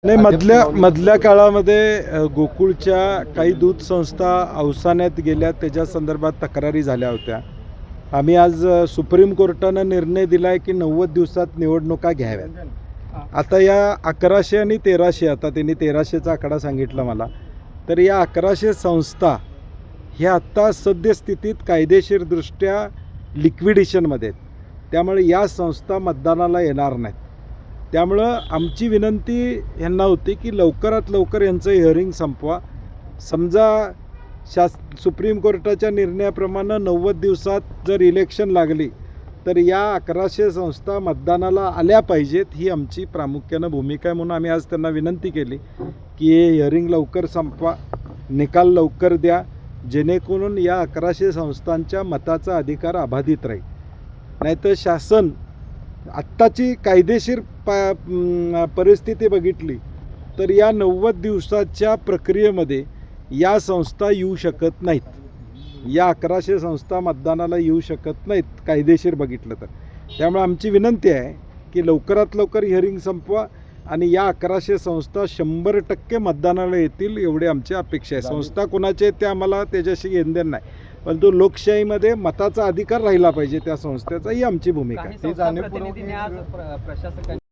नाही, मधल्या काळामध्ये गोकुळच्या काही दूध संस्था अवसानात गेल्या, त्याच्या संदर्भात तक्रारी झाल्या होत्या. आम्ही आज सुप्रीम कोर्टानं निर्णय दिलाय की 90 दिवसात निवडणुका घ्याव्यात. आता या 1100 आणि 1300, आता त्यांनी 1300चा आकडा सांगितला मला, तर या 1100 संस्था ह्या आत्ता सद्यस्थितीत कायदेशीरदृष्ट्या लिक्विडेशनमध्ये आहेत. त्यामुळे या संस्था मतदानाला येणार नाहीत. त्यामुळं आमची विनंती यांना होती की लवकरात लवकर यांचं हिअरिंग संपवा. समजा सुप्रीम कोर्टाच्या निर्णयाप्रमाणे 90 दिवसात जर इलेक्शन लागली तर या 1100 संस्था मतदानाला आल्या पाहिजेत, ही आमची प्रामुख्यानं भूमिका आहे. म्हणून आम्ही आज त्यांना विनंती केली की हे हिअरिंग लवकर संपवा, निकाल लवकर द्या, जेणेकरून या 1100 संस्थांच्या मताचा अधिकार अबाधित राहील. नाहीतर शासन आत्ताची कायदेशीर परिस्थिती बघितली तर या 90 दिवसाच्या प्रक्रियेमध्ये या संस्था येऊ शकत नाहीत. या 1100 संस्था मतदानाला येऊ शकत नाहीत कायदेशीर बघितलं तर. त्यामुळे आमची विनंती आहे की लवकरात लवकर हिअरिंग संपवा आणि या 1100 संस्था 100% मतदानाला येतील, एवढी आमची अपेक्षा आहे. संस्था कोणाचे आहेत ते आम्हाला त्याच्याशी घेणदेण नाही, परंतु लोकशाहीमध्ये मताचा अधिकार राहिला पाहिजे त्या संस्थेचा, ही आमची भूमिका आहे.